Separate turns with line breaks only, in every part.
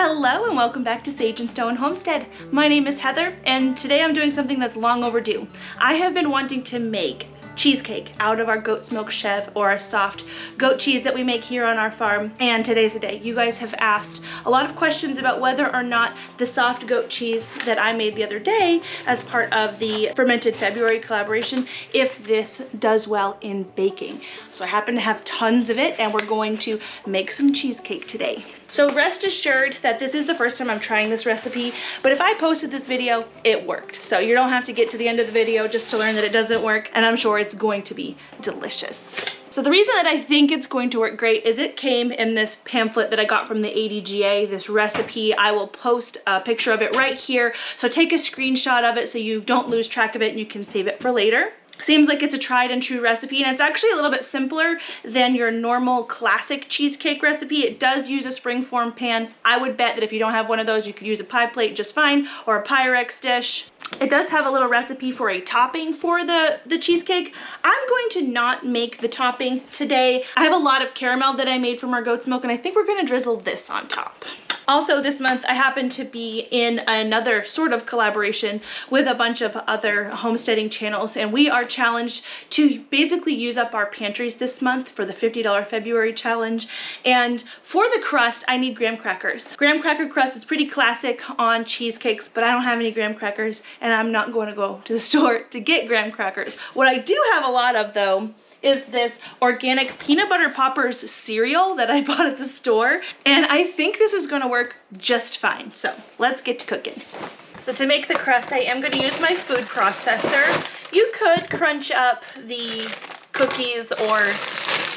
Hello and welcome back to Sage and Stone Homestead. My name is Heather and today I'm doing something that's long overdue. I have been wanting to make cheesecake out of our goat's milk chev, or our soft goat cheese that we make here on our farm, and today's the day. You guys have asked a lot of questions about whether or not the soft goat cheese that I made the other day as part of the Fermented February collaboration, if this does well in baking. So I happen to have tons of it and we're going to make some cheesecake today. So rest assured that this is the first time I'm trying this recipe, but if I posted this video, it worked. So you don't have to get to the end of the video just to learn that it doesn't work, and I'm sure it's going to be delicious. So the reason that I think it's going to work great is it came in this pamphlet that I got from the ADGA, this recipe. I will post a picture of it right here. So take a screenshot of it so you don't lose track of it and you can save it for later. Seems like it's a tried and true recipe, and it's actually a little bit simpler than your normal classic cheesecake recipe. It does use a springform pan. I would bet that if you don't have one of those, you could use a pie plate just fine, or a Pyrex dish. It does have a little recipe for a topping for the cheesecake. I'm going to not make the topping today. I have a lot of caramel that I made from our goat's milk, and I think we're gonna drizzle this on top. Also this month I happen to be in another sort of collaboration with a bunch of other homesteading channels, and we are challenged to basically use up our pantries this month for the $50 February challenge. And for the crust I need graham crackers. Graham cracker crust is pretty classic on cheesecakes, but I don't have any graham crackers and I'm not going to go to the store to get graham crackers. What I do have a lot of though is this organic peanut butter poppers cereal that I bought at the store, and I think this is gonna work just fine. So let's get to cooking. So to make the crust, I am gonna use my food processor. You could crunch up the cookies or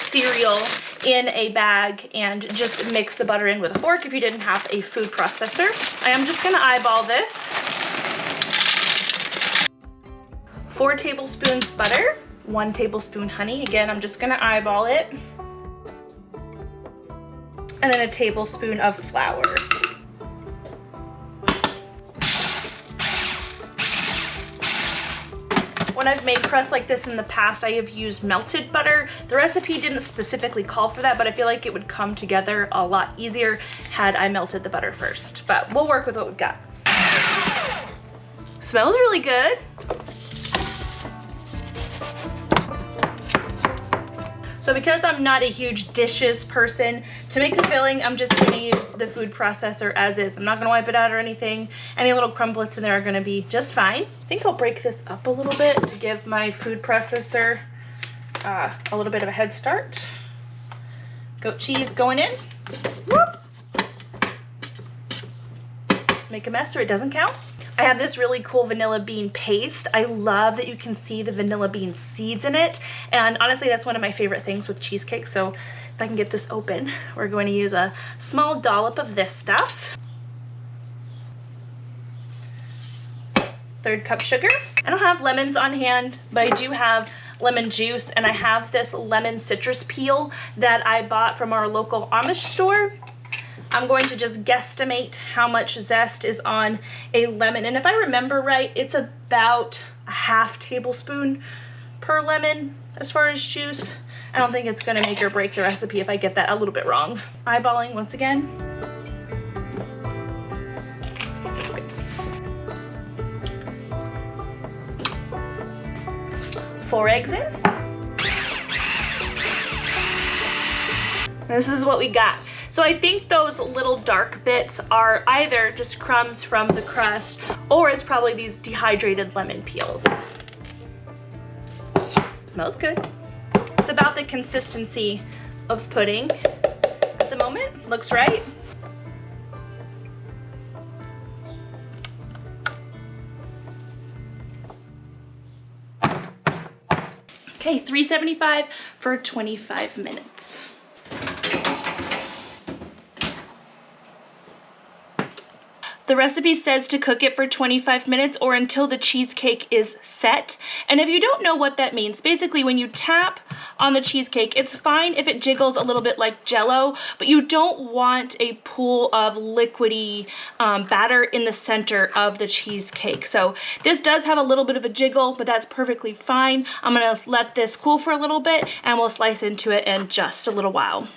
cereal in a bag and just mix the butter in with a fork if you didn't have a food processor. I am just gonna eyeball this. 4 tablespoons butter. 1 tablespoon honey. Again, I'm just gonna eyeball it. And then a tablespoon of flour. When I've made crust like this in the past, I have used melted butter. The recipe didn't specifically call for that, but I feel like it would come together a lot easier had I melted the butter first. But we'll work with what we've got. Smells really good. So because I'm not a huge dishes person, to make the filling, I'm just gonna use the food processor as is. I'm not gonna wipe it out or anything. Any little crumblets in there are gonna be just fine. I think I'll break this up a little bit to give my food processor a little bit of a head start. Goat cheese going in. Whoop. Make a mess or it doesn't count. I have this really cool vanilla bean paste. I love that you can see the vanilla bean seeds in it. And honestly, that's one of my favorite things with cheesecake. So if I can get this open, we're going to use a small dollop of this stuff. 1/3 cup sugar. I don't have lemons on hand, but I do have lemon juice, and I have this lemon citrus peel that I bought from our local Amish store. I'm going to just guesstimate how much zest is on a lemon. And if I remember right, it's about a 1/2 tablespoon per lemon as far as juice. I don't think it's gonna make or break the recipe if I get that a little bit wrong. Eyeballing once again. 4 eggs in. This is what we got. So I think those little dark bits are either just crumbs from the crust, or it's probably these dehydrated lemon peels. Smells good. It's about the consistency of pudding at the moment. Looks right. Okay, 375 for 25 minutes. The recipe says to cook it for 25 minutes or until the cheesecake is set. And if you don't know what that means, basically when you tap on the cheesecake, it's fine if it jiggles a little bit like Jell-O, but you don't want a pool of liquidy batter in the center of the cheesecake. So this does have a little bit of a jiggle, but that's perfectly fine. I'm gonna let this cool for a little bit and we'll slice into it in just a little while.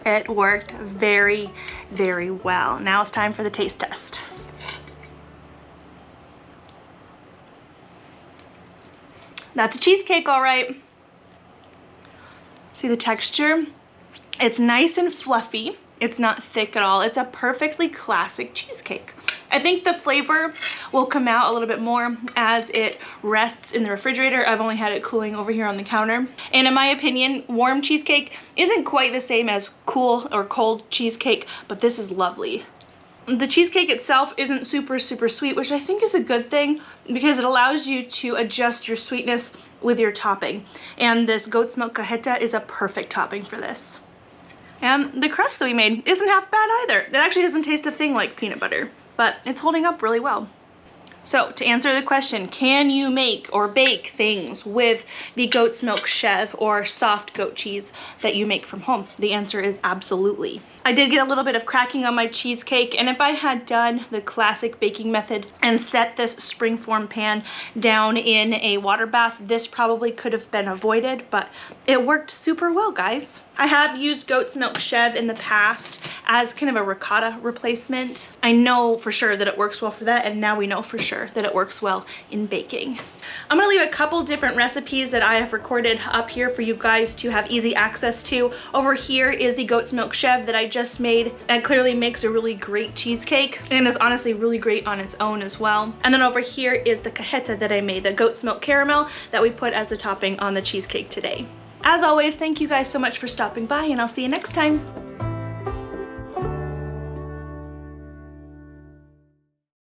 It worked very, very well. Now it's time for the taste test. That's a cheesecake, all right. See the texture? It's nice and fluffy. It's not thick at all. It's a perfectly classic cheesecake. I think the flavor will come out a little bit more as it rests in the refrigerator. I've only had it cooling over here on the counter. And in my opinion, warm cheesecake isn't quite the same as cool or cold cheesecake, but this is lovely. The cheesecake itself isn't super sweet, which I think is a good thing because it allows you to adjust your sweetness with your topping. And this goat's milk cajeta is a perfect topping for this. And the crust that we made isn't half bad either. It actually doesn't taste a thing like peanut butter, but it's holding up really well. So to answer the question, can you make or bake things with the goat's milk chev or soft goat cheese that you make from home? The answer is absolutely. I did get a little bit of cracking on my cheesecake, and if I had done the classic baking method and set this springform pan down in a water bath, this probably could have been avoided, but it worked super well, guys. I have used goat's milk chev in the past as kind of a ricotta replacement. I know for sure that it works well for that, and now we know for sure that it works well in baking. I'm gonna leave a couple different recipes that I have recorded up here for you guys to have easy access to. Over here is the goat's milk chev that I just made. That clearly makes a really great cheesecake and is honestly really great on its own as well. And then over here is the cajeta that I made, the goat's milk caramel that we put as the topping on the cheesecake today. As always, thank you guys so much for stopping by, and I'll see you next time.